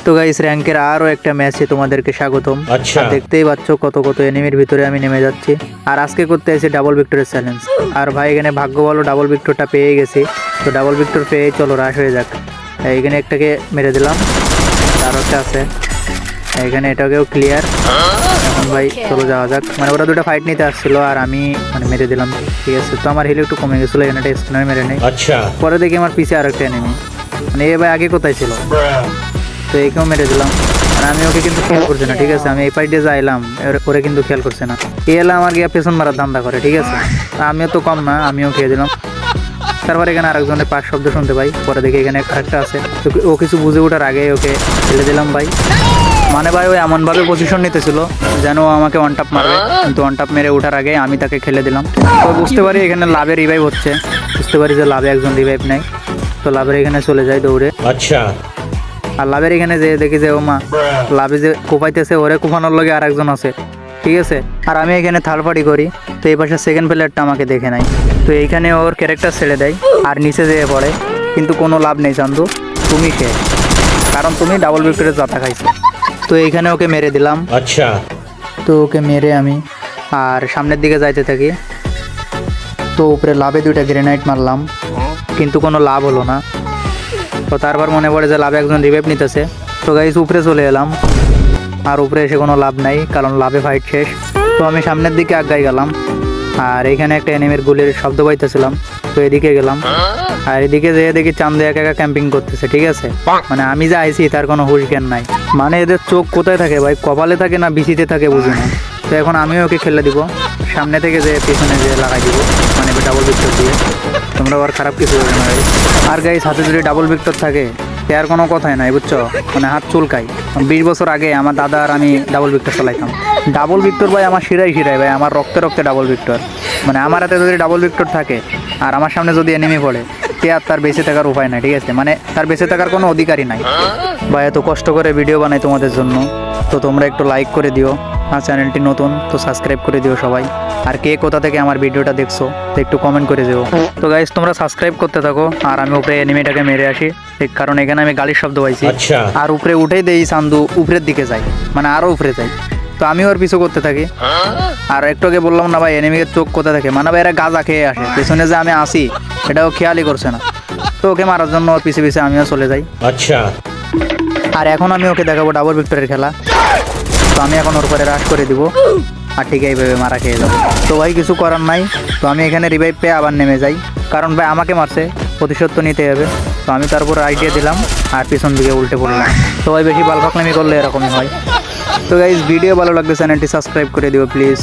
তো গাইস র্যাঙ্কের আরো একটা ম্যাচে তোমাদেরকে স্বাগতম। আচ্ছা। আর দেখতেই পাচ্ছ কত কত এনিমির ভিতরে আমি নেমে যাচ্ছি। আর আজকে করতে এসে ডাবল ভিক্টরের চ্যালেঞ্জ। আর ভাই এখানে ভাগ্য ভালো ডাবল ভিক্টরটা পেয়ে গেছি। তো ডাবল ভিক্টর পেয়ে চলো রাশ হয়ে যাক। এইখানে একটাকে মেরে দিলাম, আরও একটা আছে এইখানে, এটাকেও ক্লিয়ার। এখন ভাই চলো যাওয়া যাক। মানে ওরা দুটো ফাইট নিতে আসছিল আর আমি মানে মেরে দিলাম। ঠিক আছে, তো আমার হিল একটু কমে গেছিলো, এখানে একটা স্পিনার মেরে নেই। আচ্ছা। পরে দেখি আমার পিছে আর একটা এনিমি, মানে এ ভাই আগে কোথায় ছিল, তো একেও মেরে দিলাম। আর আমি ওকে কিন্তু খেয়াল করছি না। ঠিক আছে, আমি এই পাইডে যাইলাম, ওরে কিন্তু খেয়াল করছে না। এ এলাম আমার গিয়ে পেছন মারার ধান্দা করে। ঠিক আছে, আমিও তো কম না, আমিও খেয়ে দিলাম। তারপর এখানে আরেকজনের পাশ শব্দ শুনতে পাই। পরে দেখি এখানে আরেকটা আছে, ও কিছু বুঝে ওঠার আগে ওকে ফেলে দিলাম ভাই। মানে ভাই ও এমনভাবে পজিশন নিতেছিল যেন ও আমাকে ওয়ান টাপ মারবে, কিন্তু ওয়ান টাপ মেরে ওঠার আগে আমি তাকে খেলে দিলাম। তো বুঝতে পারি এখানে লাভে রিভাইভ হচ্ছে, বুঝতে পারি যে লাভে একজন রিভাইভ নেয়। তো লাভের এখানে চলে যায় দৌড়ে। আচ্ছা। আর লাভের এখানে যে দেখি যে ও মা লাভে যে কোপাইতেছে, ওরে কোপানোর লগে আর একজন আছে। ঠিক আছে, আর আমি এখানে থার্ড পার্টি করি। তো এই পাশে সেকেন্ড প্লেয়ারটা আমাকে দেখে নাই, তো এইখানে ওর ক্যারেক্টার ছেড়ে দেয় আর নিচে যেয়ে পড়ে। কিন্তু কোনো লাভ নেই চান্দু, তুমি শেষ, কারণ তুমি ডাবল ভিক্টরের জাতা খাইছো। তো এইখানে ওকে মেরে দিলাম। আচ্ছা। তো ওকে মেরে আমি আর সামনের দিকে যাইতে থাকি। তো উপরে লাভে দুইটা গ্রেনাইট মারলাম, কিন্তু কোনো লাভ হলো না। তো তারপর মনে পড়ে যে লাভে একজন রিভাইভ নিতেছে। তো গাইস উপরে চলে এলাম, আর উপরে এসে কোনো লাভ নাই, কারণ লাভে ফাইট শেষ। তো আমি সামনের দিকে আগাই গেলাম, আর এখানে একটা এনিমির গুলির শব্দ পাইতেছিলাম। তো এদিকে গেলাম, আর এদিকে যেয়ে দেখি চান্দে একা একা ক্যাম্পিং করতেছে। ঠিক আছে, মানে আমি যে আইছি তার কোনো হুঁশ জ্ঞান নাই। মানে এদের চোখ কোথায় থাকে ভাই, কপালে থাকে না বিচিতে থাকে বুঝি না। তো এখন আমিও ওকে খেলে দিব, সামনে থেকে যে পেছনে যে লাগাই দিব, মানে ডাবল ভিক্টর দিয়ে। তোমরা আর খারাপ কিছু হবে না ভাই। আর গাইস হাতে যদি ডাবল ভিক্টর থাকে আর কোনো কথাই নাই, বুঝছো, মানে হাত চুলকাই। 20 বছর আগে আমার দাদা আর আমি ডাবল ভিক্টর চালাইতাম। ডাবল ভিক্টর ভাই আমার শিরাই ভাই, আমার রক্তে রক্তে ডাবল ভিক্টর। মানে আমার হাতে যদি ডাবল ভিক্টর থাকে আর আমার সামনে যদি এনিমি পড়ে, আর তার বেঁচে থাকার উপায় নাই। ঠিক আছে, মানে তার বেঁচে থাকার কোনো অধিকারই নাই ভাই। এত কষ্ট করে ভিডিও বানাই তোমাদের জন্য, তো তোমরা একটু লাইক করে দিও। আর চ্যানেলটি নতুন, তো সাবস্ক্রাইব করে দিও সবাই। আর কে কোথা থেকে আমার ভিডিওটা দেখছো তো একটু কমেন্ট করে দিও। তো গাইস তোমরা সাবস্ক্রাইব করতে থাকো, আর আমি উপরে এনিমিটাকে মেরে আসি, কারণ এখানে আমি গালির শব্দ পাইছি। আচ্ছা। আর উপরে উঠেই দেই চান্দু উপরের দিকে যাই, মানে আরো উপরে যাই। তো আমিও ওর পিছু করতে থাকি। আর একটু আগে বললাম না ভাই এনিমির চোখ কোথা থাকে, মানে ভাই এরা গাঁজা খেয়ে আসে, পেছনে যে আমি আসি এটাও খেয়ালই করছে না। তো ওকে মারার জন্য ওর পিছে পিছে আমিও চলে যাই। আচ্ছা। আর এখন আমি ওকে দেখাবো ডাবল ভিক্টরের খেলা। তো আমি এখন ওর পরে রাশ করে দিব, আর ঠিক এইভাবে মারা খেয়ে যাবো। তো ভাই কিছু করার নাই, তো আমি এখানে রিভাইভ পেয়ে আবার নেমে যাই, কারণ ভাই আমাকে মারছে, প্রতিশোধ তো নিতে হবে। তো আমি তারপর আইডিয়া দিলাম আর পিছন দিকে উল্টে পড়লাম। তো ভাই বেশি বালপাকনামি করলে এরকমই হয়। তো গাইজ ভিডিও ভালো লাগলে চ্যানেলটি সাবস্ক্রাইব করে দিও প্লিজ।